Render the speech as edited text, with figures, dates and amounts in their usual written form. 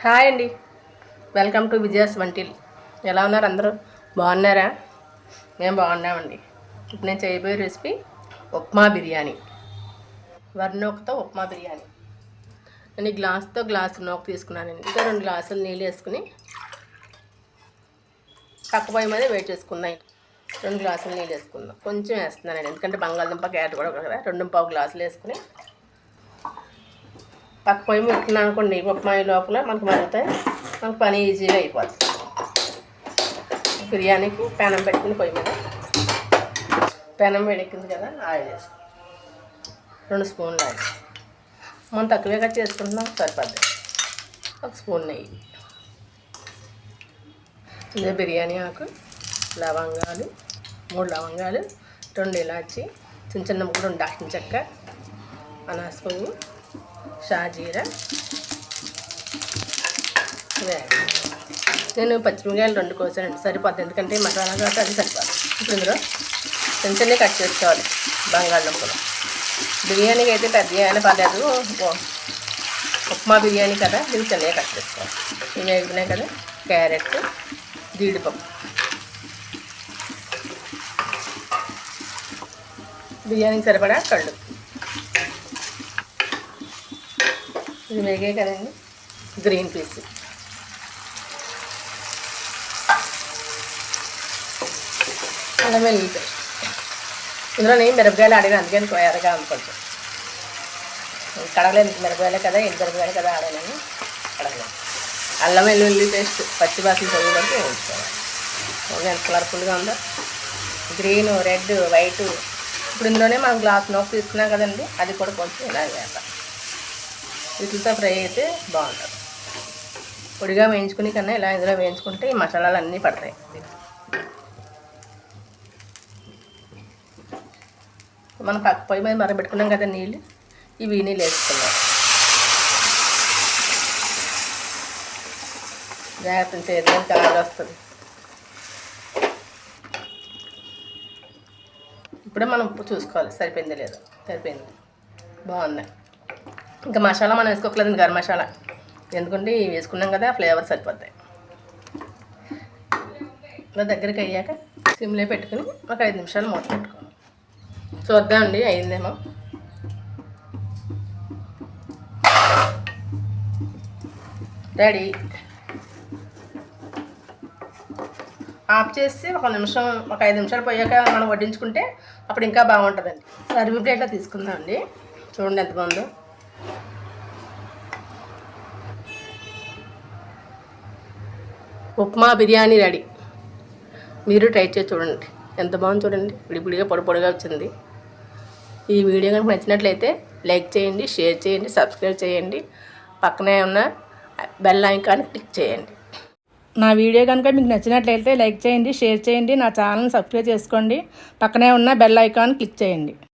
Hi అండి, welcome to Vijaya's until. ఎలా ఉన్నారు అందరూ? బాగున్నారా? మేము బాగున్నామండి. ఇప్పుడు నేను చేయబోయే రెసిపీ ఉప్మా బిర్యానీ, వరినూకతో ఉప్మా బిర్యానీ. నేను ఈ గ్లాసు నూక తీసుకున్నానండి. ఇంకా 2 గ్లాసులు నీళ్ళు వేసుకుని పక్క పొయ్యి మీద వేడి చేసుకుందాం. 2 గ్లాసులు నీళ్ళు వేసుకుందాం. కొంచెం వేస్తున్నానండి, ఎందుకంటే బంగాళదుంప క్యారెట్ కూడా కదా. 2.25 గ్లాసులు వేసుకుని పక్క పొయ్యి పెట్టుకున్నాం అనుకోండి, ఉప్మా లోపల మనకు మరుగుతాయి, మనకు పని ఈజీగా అయిపోతుంది. బిర్యానీకి పెనం పెట్టుకుని పొయ్యి మీద పెనం వేడెక్కింది కదా, ఆయిల్ వేసుకుంటాం. 2 స్పూన్లు ఆయిల్, మనం తక్కువే కట్ చేసుకుంటున్నాం, సరిపోద్ది. 1 స్పూన్ నెయ్యి, ఇదే బిర్యానీ ఆకు, లవంగాలు 3 లవంగాలు, 2 ఇలాచి, చిన్న చిన్న ముక్కలు 2 దాల్చిన చెక్క, అనాస పువ్వు, షాజీరా. నేను పచ్చిమిరకాయలు 2 కోసానండి, సరిపోద్ది. ఎందుకంటే మసాలా కాబట్టి అది సరిపోదు. ఇప్పుడు ఇందులో చిన్న చిన్నవి కట్ చేసుకోవాలి బంగాళదుంపలు. బిర్యానీకి అయితే పెద్ద అయినా పర్లేదు, ఉప్మా బిర్యానీ కదా, ఇది చిన్నగా కట్ చేసుకోవాలి. ఇవి వేగుతున్నాయి కదా, క్యారెట్, జీడిపప్పు, బిర్యానీకి సరిపడా కళ్ళు. ఇది వేగే కదండి, గ్రీన్ పీస్, అల్లం వెల్లుల్లి పేస్ట్. ఇందులో నేను మిరపకాయలు ఆడాను, అందుకని ఎరగా కొంచెం కడగలేదు. మిరపకాయలే కదా, మిరపకాయలు కదా ఆడాను, కడగలేదు. అల్లం వెల్లుల్లి పేస్ట్ పచ్చి బాసులు పొయ్యి వరకు వేయించుకోవాలి. ఎంత కలర్ఫుల్గా ఉందో, గ్రీన్, రెడ్, వైట్. ఇప్పుడు ఇందులోనే మనం గ్లాస్ నూక తీసుకున్నాం కదండి, అది కూడా కొంచెం ఇలా వేయాలి. వీటితో ఫ్రై అయితే బాగుంటుంది. పొడిగా వేయించుకుని కన్నా ఇలా ఇందులో వేయించుకుంటే ఈ మసాలాలు అన్నీ పడతాయి. మనం పక్క పొయ్యి మీద మరగబెట్టుకున్నాం కదా నీళ్ళు, ఇవి నీళ్ళు వేసుకున్నాం. జాగ్రత్త చేద్దాం, కలర్ వస్తుంది. ఇప్పుడే మనం ఉప్పు చూసుకోవాలి, సరిపోయింది లేదా. సరిపోయింది, బాగుంది. ఇంకా మసాలా మనం వేసుకోకలేదు, గరం మసాలా, ఎందుకంటే ఇవి వేసుకున్నాం కదా, ఫ్లేవర్ సరిపోతాయి. ఇలా దగ్గరికి అయ్యాక సిమ్లో పెట్టుకుని ఒక 5 నిమిషాలు మూత పెట్టుకోవాలి. చూద్దామండి, అయిందేమో. రెడీ. ఆఫ్ చేసి ఒక 5 నిమిషాలు పోయాక మనం వడ్డించుకుంటే అప్పుడు ఇంకా బాగుంటుందండి. సర్వింగ్ ప్లేట్లో తీసుకుందామండి. చూడండి ఎంత బాగుందో. ఉప్మా బిర్యానీ రెడీ. మీరు ట్రై చేసి చూడండి, ఎంత బాగుంది చూడండి. పొడిగా పొడిగా వచ్చింది. ఈ వీడియో కనుక నచ్చినట్లయితే లైక్ చేయండి, షేర్ చేయండి, సబ్స్క్రైబ్ చేయండి. పక్కనే ఉన్న బెల్ ఐకాన్ క్లిక్ చేయండి. నా వీడియో కనుక మీకు నచ్చినట్లయితే లైక్ చేయండి, షేర్ చేయండి, నా ఛానల్ని సబ్స్క్రైబ్ చేసుకోండి. పక్కనే ఉన్న బెల్ ఐకాన్ క్లిక్ చేయండి.